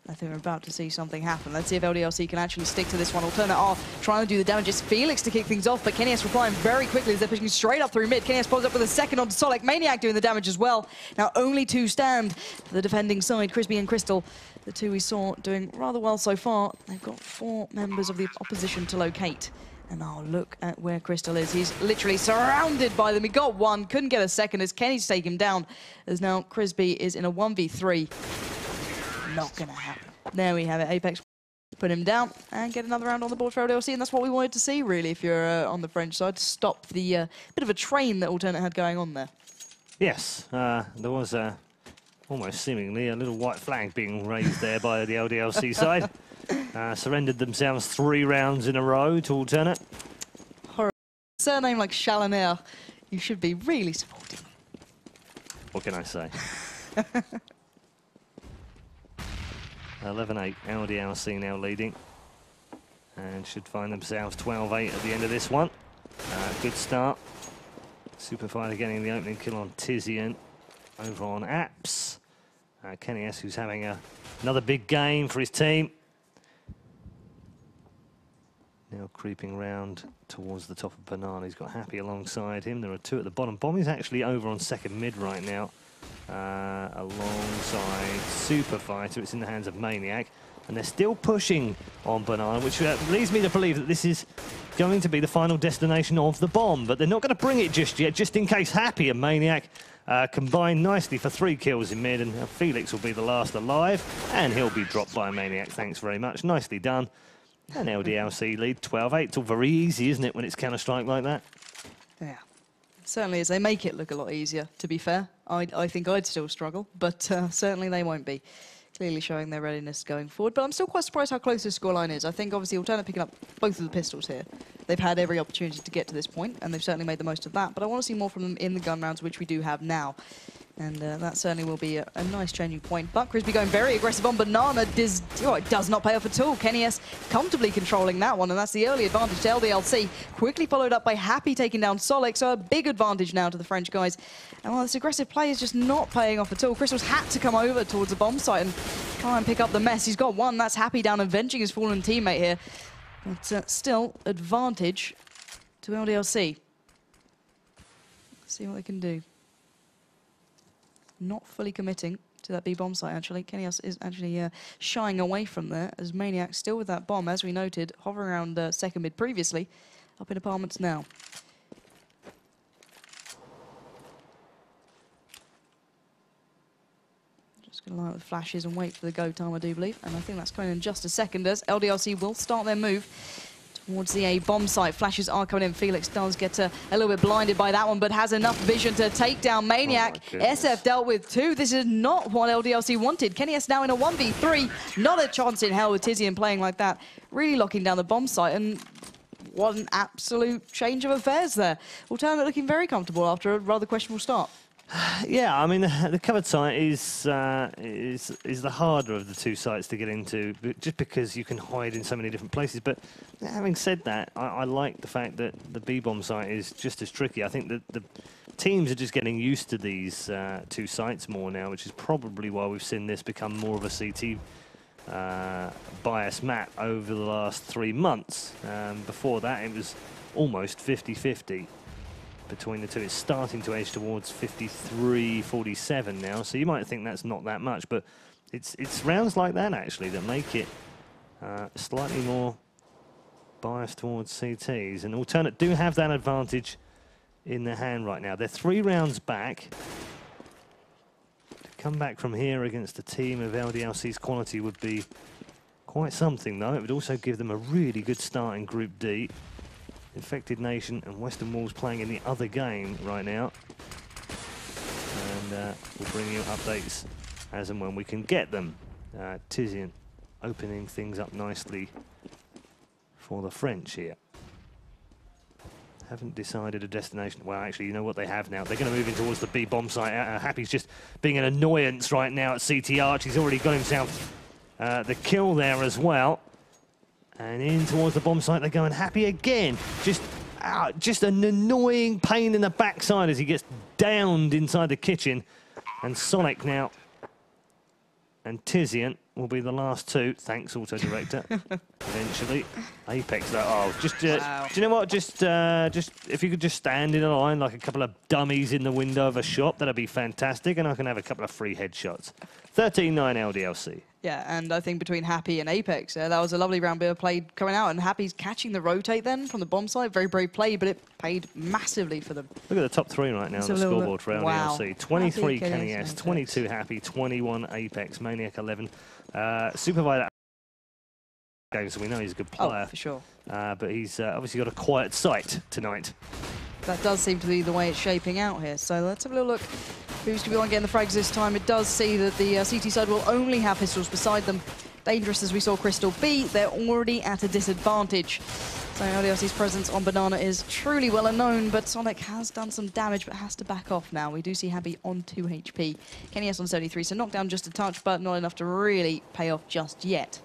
I think we're about to see something happen. Let's see if LDLC can actually stick to this one. Alternate are trying to do the damage. It's Felix to kick things off, but Kenny S replying very quickly as they're pushing straight up through mid. Kenny S pulls up with a second onto Solek. Maniac doing the damage as well. Now only 2 stand for the defending side, Crispy and Crystal. The 2 we saw doing rather well so far. They've got 4 members of the opposition to locate. And oh, look at where Crystal is. He's literally surrounded by them. He got 1, couldn't get a second as Kenny's taken him down. As now Crispy is in a 1v3. Not going to happen. There we have it. Apex put him down and get another round on the board for LDLC, and that's what we wanted to see, really, if you're on the French side, to stop the bit of a train that Alternate had going on there. Yes, there was almost seemingly a little white flag being raised there by the LDLC side. Surrendered themselves 3 rounds in a row to Alternate. Horrible. Surname like Chalonnaire, you should be really supporting. What can I say? 11-8, LDLC now leading, and should find themselves 12-8 at the end of this one. Good start. Superfighter getting the opening kill on Tizian over on Apps. Kenny S, who's having another big game for his team. Now creeping round towards the top of Banana. He's got Happy alongside him. There are 2 at the bottom. Bomb is actually over on second mid right now. alongside Super Fighter. It's in the hands of Maniac. And they're still pushing on Banana, which leads me to believe that this is going to be the final destination of the bomb. But they're not going to bring it just yet, just in case Happy and Maniac combine nicely for 3 kills in mid. And Felix will be the last alive, and he'll be dropped by Maniac. Thanks very much. Nicely done. And LDLC lead 12-8. It's all very easy, isn't it, when it's Counter-Strike like that? Yeah. Certainly is. They make it look a lot easier, to be fair. I think I'd still struggle, but certainly they won't be. Clearly showing their readiness going forward. But I'm still quite surprised how close this scoreline is. I think obviously Alternate picking up both of the pistols here. They've had every opportunity to get to this point, and they've certainly made the most of that. But I want to see more from them in the gun rounds, which we do have now. And that certainly will be a nice changing point. But Crispy going very aggressive on Banana. It does not pay off at all. Kenny S comfortably controlling that one, and that's the early advantage to LDLC. Quickly followed up by Happy taking down Solek, so a big advantage now to the French guys. And while this aggressive play is just not paying off at all, Crystal's had to come over towards the bomb site and try and pick up the mess. He's got one. That's Happy down, avenging his fallen teammate here. But still, advantage to LDLC. Let's see what they can do. Not fully committing to that B bomb site, actually. Kenny is actually shying away from there, as Maniac still with that bomb, as we noted, hovering around second mid previously, up in apartments now. Just going to line up the flashes and wait for the go time, I do believe. And I think that's coming in just a second, as LDLC will start their move towards the A bomb site. Flashes are coming in. Felix does get a little bit blinded by that one, but has enough vision to take down Maniac. SF dealt with 2. This is not what LDLC wanted. Kenny S now in a 1v3. Not a chance in hell with Tizian playing like that. Really locking down the bomb site, and what an absolute change of affairs there. Alternate looking very comfortable after a rather questionable start. Yeah, I mean, the covered site is the harder of the 2 sites to get into, just because you can hide in so many different places. But having said that, I like the fact that the B-bomb site is just as tricky. I think that the teams are just getting used to these 2 sites more now, which is probably why we've seen this become more of a CT bias map over the last 3 months. Before that, it was almost 50-50. Between the 2, it's starting to edge towards 53-47 now, so you might think that's not that much, but it's rounds like that actually that make it slightly more biased towards CTs. And Alternate do have that advantage in their hand right now. They're 3 rounds back. To come back from here against a team of LDLC's quality would be quite something, though. It would also give them a really good start in Group D. Infected Nation and Western Walls playing in the other game right now. And we'll bring you updates as and when we can get them. Tizian opening things up nicely for the French here. Haven't decided a destination. Well, actually, you know what they have now? They're going to move in towards the B bomb site. Happy's just being an annoyance right now at CT Arch. He's already got himself the kill there as well. And in towards the bomb site, they're going. Happy again. Just an annoying pain in the backside as he gets downed inside the kitchen. And Sonic now and Tizian will be the last 2. Thanks, Auto Director. Eventually, Apex though. Oh, just wow. Do you know what? Just if you could just stand in a line like a couple of dummies in the window of a shop, that'd be fantastic, and I can have a couple of free headshots. 13-9 LDLC. Yeah, and I think between Happy and Apex, that was a lovely round bit of play coming out, and Happy's catching the rotate then from the bomb side. Very brave play, but it paid massively for them. Look at the top 3 right now on the scoreboard for LDLC. Wow. 23 Kenny S, 22 Happy, 21 Apex, Maniac 11. Supervisor game, so we know he's a good player. Oh, for sure. But he's obviously got a quiet sight tonight. That does seem to be the way it's shaping out here. So let's have a little look. Who's going to be on getting the frags this time? It does see that the CT side will only have pistols beside them. Dangerous as we saw Crystal be, they're already at a disadvantage. So LDLC's presence on Banana is truly well known, but Sonic has done some damage, but has to back off now. We do see Happy on 2 HP. Kenny S on 73, so knocked down just a touch, but not enough to really pay off just yet.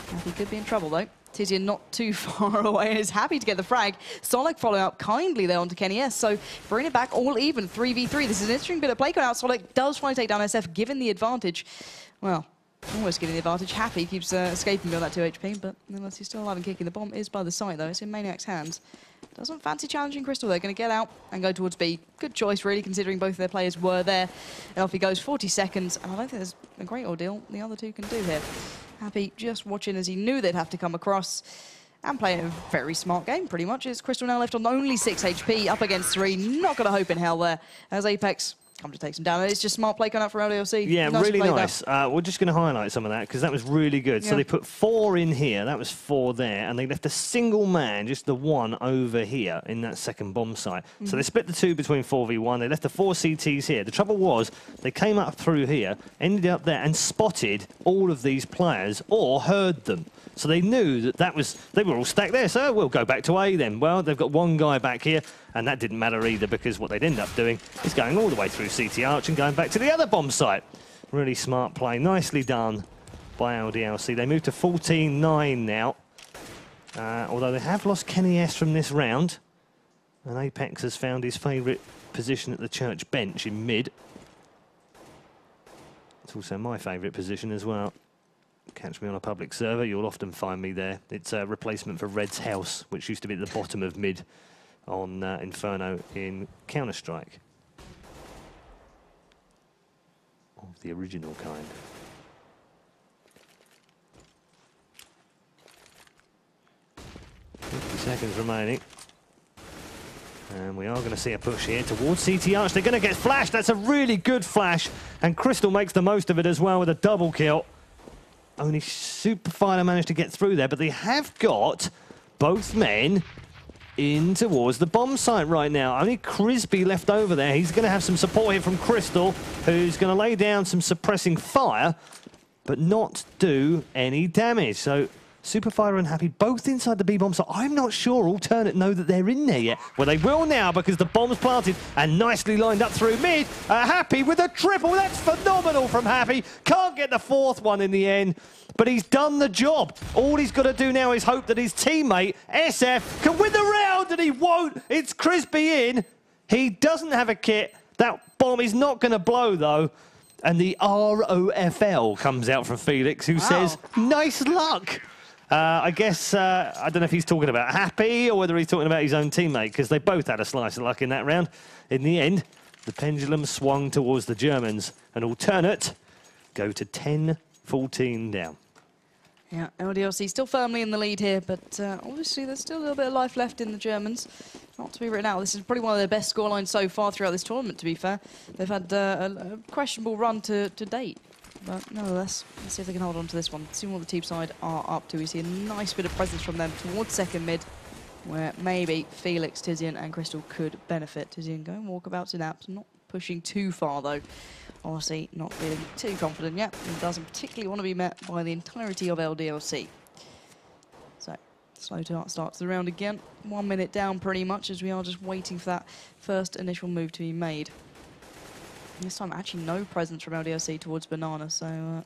Happy could be in trouble, though. Tizian not too far away and is happy to get the frag. Sonic following up kindly there onto Kenny S. So bring it back all even, 3v3. This is an interesting bit of play going out. Sonic does try to take down SF, given the advantage. Well, almost giving the advantage. Happy keeps escaping beyond that 2 HP, but unless he's still alive and kicking. The bomb is by the site, though. It's in Maniac's hands. doesn't fancy challenging Crystal. They're going to get out and go towards B. Good choice, really, considering both of their players were there. And off he goes, 40 seconds. And I don't think there's a great ordeal the other two can do here. Happy just watching as he knew they'd have to come across and playing a very smart game, pretty much. It's Crystal now left on only 6 HP, up against 3. Not got a hope in hell there, as Apex come to take some down. It's just smart play coming out from LDLC. Yeah, really nice. We're just going to highlight some of that because that was really good. Yeah. So they put 4 in here, that was 4 there, and they left a single man, just the one over here in that second bomb site. So they split the 2 between 4v1. They left the 4 CTs here. The trouble was they came up through here, ended up there and spotted all of these players or heard them. So they knew that they were all stacked there. So we'll go back to A then. Well, they've got one guy back here. And that didn't matter either because what they'd end up doing is going all the way through CT Arch and going back to the other bomb site. Really smart play. Nicely done by LDLC. They moved to 14-9 now. Although they have lost Kenny S from this round. And Apex has found his favourite position at the church bench in mid. It's also my favourite position as well. Catch me on a public server, you'll often find me there. It's a replacement for Red's house, which used to be at the bottom of mid on Inferno in Counter-Strike. Of the original kind. 50 seconds remaining. And we are going to see a push here towards CT Arch. They're going to get flashed. That's a really good flash. And Crystal makes the most of it as well with a double kill. Only Superfighter managed to get through there, but they have got both men in towards the bomb site right now. Only Crisby left over there. He's going to have some support here from Crystal, who's going to lay down some suppressing fire, but not do any damage. So Superfighter and Happy both inside the B bomb site. I'm not sure Alternate know that they're in there yet. Well, they will now because the bomb's planted and nicely lined up through mid. Happy with a triple. That's phenomenal from Happy. Can't get the 4th one in the end. But he's done the job. All he's got to do now is hope that his teammate, SF, can win the round, and he won't. It's Crisby in. He doesn't have a kit. That bomb is not going to blow, though. And the ROFL comes out from Felix, who says, nice luck. I guess, I don't know if he's talking about Happy or whether he's talking about his own teammate, because they both had a slice of luck in that round. In the end, the pendulum swung towards the Germans, and Alternate go to 10-14 down. Yeah, LDLC still firmly in the lead here, but obviously there's still a little bit of life left in the Germans. Not to be written out. This is probably one of their best scorelines so far throughout this tournament, to be fair. They've had a questionable run to date. But nevertheless, let's see if they can hold on to this one. See what the team side are up to. We see a nice bit of presence from them towards second mid, where maybe Felix, Tizian and Crystal could benefit. Tizian going walkabouts in apps, not pushing too far though. Honestly, not feeling too confident yet, and doesn't particularly want to be met by the entirety of LDLC. So, slow start to the round again. 1 minute down pretty much, as we are just waiting for that first initial move to be made. And this time, actually no presence from LDLC towards Banana, so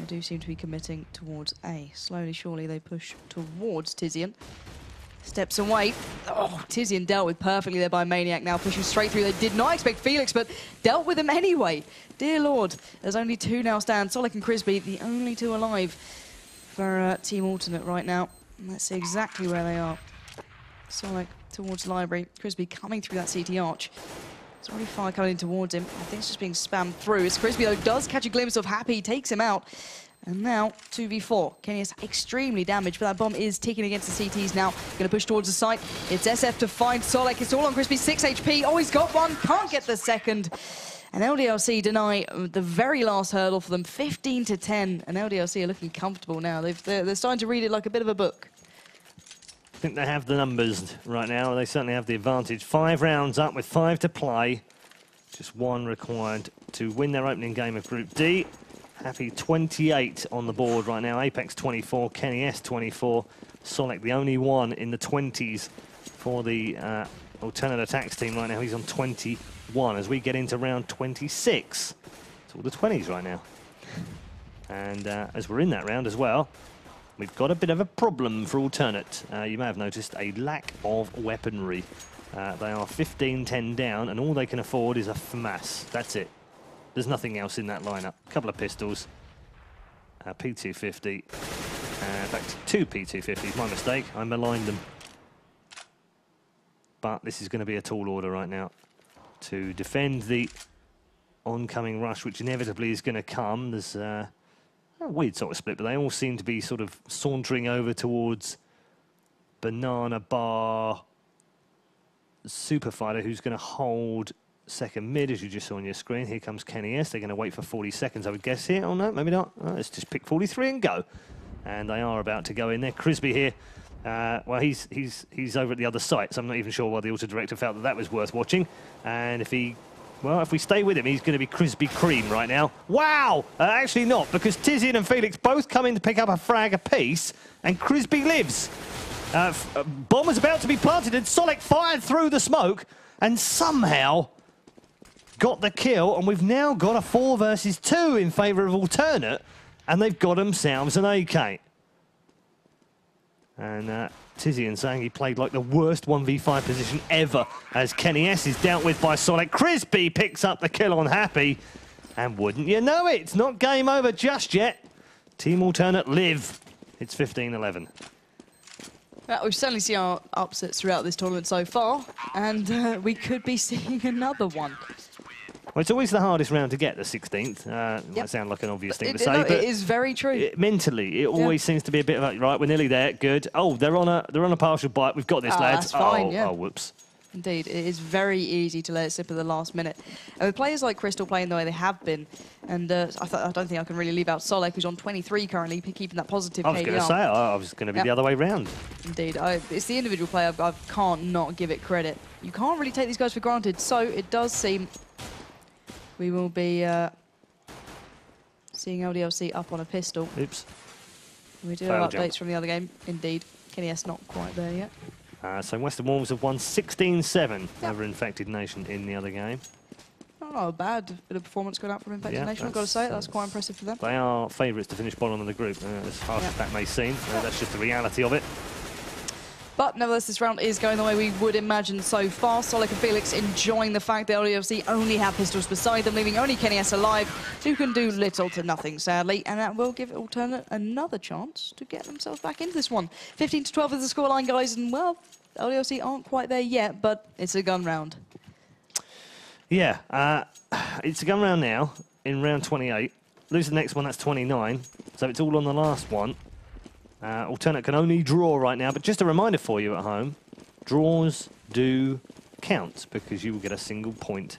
they do seem to be committing towards A. Slowly, surely, they push towards Tizian. Steps away. Oh, Tizian dealt with perfectly there by Maniac, now pushing straight through. They did not expect Felix, but dealt with him anyway. Dear Lord, there's only 2 now stand. Solik and Crisby, the only 2 alive for Team Alternate right now. And let's see exactly where they are. Solik towards Library. Crisby coming through that CT arch. There's already fire coming in towards him. I think it's just being spammed through. As Crisby, though, does catch a glimpse of Happy, takes him out. And now, 2v4. Kenny is extremely damaged, but that bomb is ticking against the CTs now. Going to push towards the site. It's SF to find Solek. It's all on Crisby. 6 HP. Oh, he's got one. Can't get the second. And LDLC deny the very last hurdle for them. 15-10. And LDLC are looking comfortable now. They're starting to read it like a bit of a book. I think they have the numbers right now. They certainly have the advantage. 5 rounds up with 5 to play. Just 1 required to win their opening game of Group D. Happy 28 on the board right now. Apex 24, Kenny S 24. Sonic the only one in the 20s for the alternate attacks team right now. He's on 21 as we get into round 26. It's all the 20s right now. And as we're in that round as well, we've got a bit of a problem for alternate. You may have noticed a lack of weaponry. They are 15-10 down, and all they can afford is a FAMAS. That's it. There's nothing else in that lineup. A couple of pistols, P250, in fact, 2 P250s, my mistake, I maligned them. but this is going to be a tall order right now to defend the oncoming rush, which inevitably is going to come. There's a weird sort of split, but they all seem to be sort of sauntering over towards Banana Bar Super Fighter, who's going to hold second mid, as you just saw on your screen. Here comes Kenny S. They're going to wait for 40 seconds, I would guess here. Oh, no, maybe not. Let's just pick 43 and go. And they are about to go in there. Crisby here. Well, he's over at the other site, so I'm not even sure why the auto director felt that that was worth watching. And if he... Well, if we stay with him, he's going to be Crispy Cream right now. Wow! Actually not, because Tizian and Felix both come in to pick up a frag apiece, and Crispy lives. Bomb was about to be planted, and Solek fired through the smoke, and somehow got the kill, and we've now got a 4 versus 2 in favour of Alternate, and they've got themselves an AK. And Tizian saying he played like the worst 1v5 position ever, as Kenny S is dealt with by Solek. Crispy picks up the kill on Happy, and wouldn't you know it, it's not game over just yet. Team Alternate live. It's 15-11. We've certainly seen our upsets throughout this tournament so far, and we could be seeing another one. Well, it's always the hardest round to get, the 16th. Might sound like an obvious thing to say, but it is very true. Mentally, it always seems to be a bit of like, right, we're nearly there, good. Oh, they're on a partial bite. We've got this, lads. That's fine, oh, whoops. Indeed, it is very easy to let it slip at the last minute. And with players like Crystal playing the way they have been, and I don't think I can really leave out Solek, who's on 23 currently, keeping that positive KDR. I was going to say, I was going to be the other way round. Indeed, it's the individual player. I can't not give it credit. You can't really take these guys for granted, so it does seem we will be seeing LDLC up on a pistol. Oops. We do have updates from the other game. Indeed, Kenny S not quite there yet. So Western Wolves have won 16-7 over Infected Nation in the other game. Not a bad bit of performance going out from Infected Nation, I've got to say. That's quite impressive for them. They are favourites to finish bottom of the group, as harsh as that may seem. That's just the reality of it. But nevertheless, this round is going the way we would imagine so far. Solek and Felix enjoying the fact that LDLC only have pistols beside them, leaving only Kenny S alive, who can do little to nothing, sadly. And that will give Alternate another chance to get themselves back into this one. 15-12 is the scoreline, guys, and well, LDLC aren't quite there yet, but it's a gun round. Yeah, it's a gun round now in round 28. Lose the next one, that's 29. So it's all on the last one. Alternate can only draw right now, but just a reminder for you at home, draws do count, because you will get a single point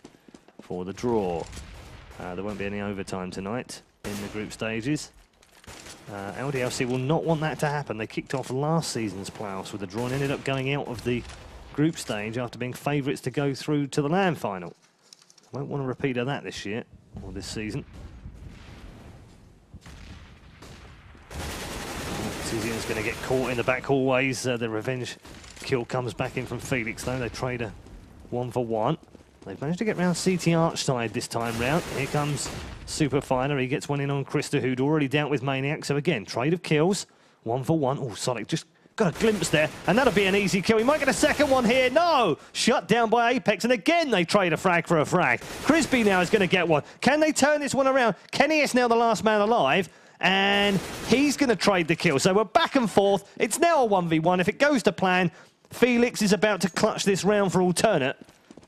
for the draw. There won't be any overtime tonight in the group stages. LDLC will not want that to happen. They kicked off last season's playoffs with a draw and ended up going out of the group stage after being favourites to go through to the LAN final. Won't want to repeat of that this year, or this season. Tizian's going to get caught in the back hallways. The revenge kill comes back in from Felix, though. They trade a 1-for-1. They've managed to get round CT Arch side this time round. Here comes Super Fighter. He gets one in on Krista, who'd already dealt with Maniac. So again, trade of kills. 1-for-1. Oh, Solek just got a glimpse there, and that'll be an easy kill. He might get a second one here. No! Shut down by Apex, and again they trade a frag for a frag. Crispy now is going to get one. Can they turn this one around? Kenny is now the last man alive, and he's going to trade the kill. So we're back and forth. It's now a 1v1. If it goes to plan, Felix is about to clutch this round for Alternate,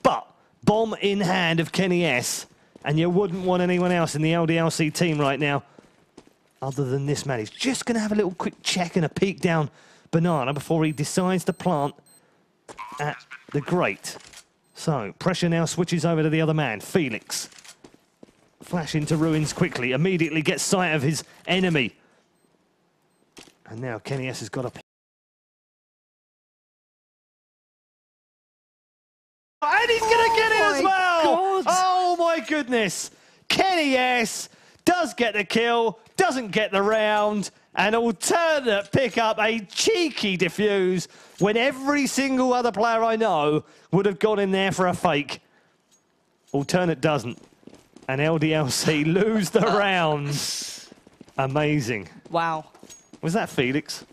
but bomb in hand of Kenny S, and you wouldn't want anyone else in the LDLC team right now other than this man. He's just going to have a little quick check and a peek down Banana before he decides to plant at the grate. So pressure now switches over to the other man, Felix. Flash into ruins quickly, immediately gets sight of his enemy. And now Kenny S has got a... And he's going to get it as well! God. Oh my goodness! Kenny S does get the kill, doesn't get the round, and Alternate pick up a cheeky defuse when every single other player I know would have gone in there for a fake. Alternate doesn't. And LDLC lose the round. Amazing. Wow. Was that Felix?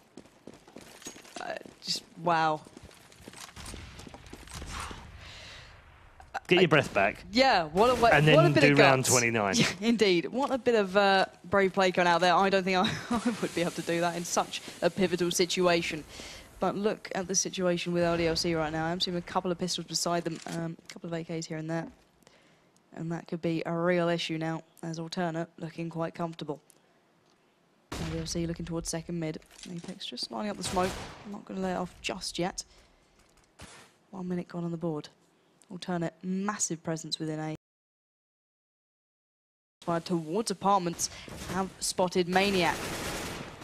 Just wow. Get your breath back. Yeah, what a and then what a bit do of round 29. Yeah, indeed. What a bit of brave play going out there. I don't think I would be able to do that in such a pivotal situation. But look at the situation with LDLC right now. I'm seeing a couple of pistols beside them, a couple of AKs here and there. And that could be a real issue now, as Alternate looking quite comfortable. LDLC looking towards second mid. Apex just lining up the smoke. I'm not going to lay it off just yet. 1 minute gone on the board. Alternate, massive presence within A. Towards apartments, have spotted Maniac.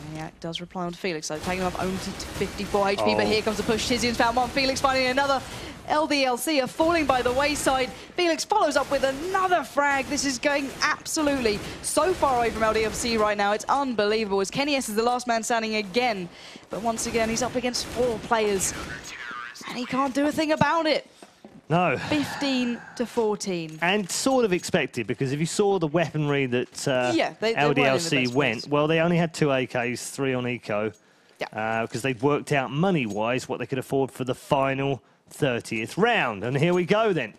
Maniac does reply on Felix, so taking him up only to 54 HP, but here comes the push. Tizian's found one, Felix finding another. LDLC are falling by the wayside. Felix follows up with another frag. This is going absolutely so far away from LDLC right now. It's unbelievable, as Kenny S is the last man standing again. But once again, he's up against 4 players, and he can't do a thing about it. No. 15 to 14. And sort of expected, because if you saw the weaponry that they LDLC went, well, they only had 2 AKs, 3 on eco, because they'd worked out money-wise what they could afford for the final 30th round. And here we go then.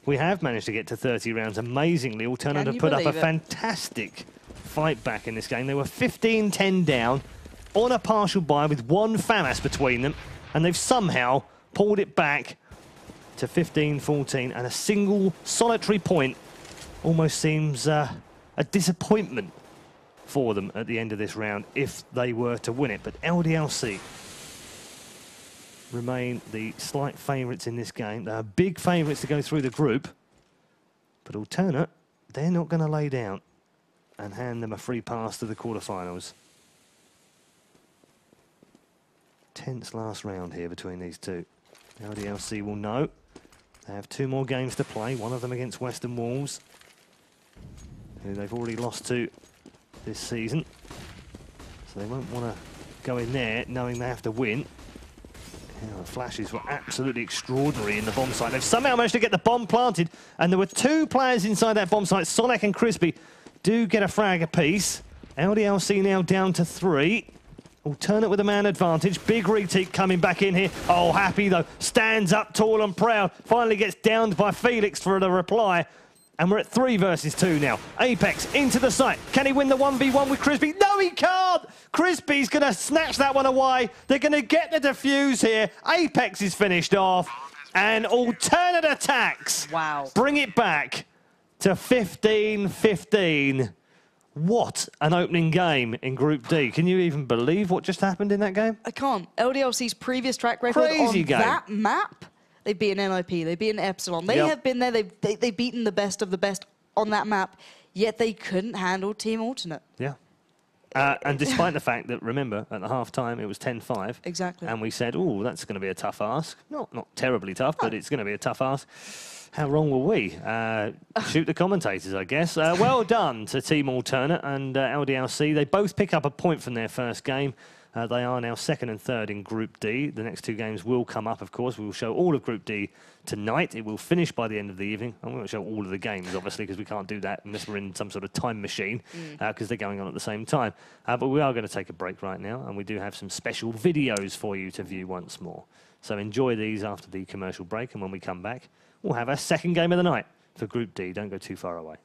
We have managed to get to 30 rounds. Amazingly, Alternative put up a fantastic fight back in this game. They were 15-10 down on a partial buy with 1 FAMAS between them, and they've somehow pulled it back to 15-14, and a single solitary point almost seems a disappointment for them at the end of this round if they were to win it. But LDLC remain the slight favourites in this game. They're big favourites to go through the group, but Alternate, they're not going to lay down and hand them a free pass to the quarterfinals. Tense last round here between these two. LDLC will know. They have 2 more games to play, one of them against Western Wolves, who they've already lost to this season. So they won't want to go in there knowing they have to win. Yeah, the flashes were absolutely extraordinary in the bomb site. They've somehow managed to get the bomb planted, and there were 2 players inside that bomb site. Sonic and Crispy do get a frag apiece. LDLC now down to 3. Alternate with a man advantage. Big retake coming back in here. Oh, Happy, though, stands up tall and proud. Finally gets downed by Felix for the reply. And we're at 3 versus 2 now. Apex into the site. Can he win the 1v1 with Crispy? No, he can't! Crispy's going to snatch that one away. They're going to get the defuse here. Apex is finished off. And Alternate attacks. Wow. Bring it back to 15-15. What an opening game in Group D. Can you even believe what just happened in that game? I can't. LDLC's previous track record on that map, they've beaten NIP, they've beaten Epsilon. They have been there, they've beaten the best of the best on that map, yet they couldn't handle Team Alternate. Yeah. And despite the fact that, remember, at the half-time, it was 10-5. Exactly. And we said, oh, that's going to be a tough ask. Not terribly tough, but it's going to be a tough ask. How wrong were we? Shoot the commentators, I guess. Well done to Team Alternate and LDLC. They both pick up a point from their first game. They are now 2nd and 3rd in Group D. The next 2 games will come up, of course. We will show all of Group D tonight. It will finish by the end of the evening. I won't show all of the games, obviously, because we can't do that unless we're in some sort of time machine, because they're going on at the same time. But we are going to take a break right now, and we do have some special videos for you to view once more. So enjoy these after the commercial break, and when we come back, we'll have our 2nd game of the night for Group D. Don't go too far away.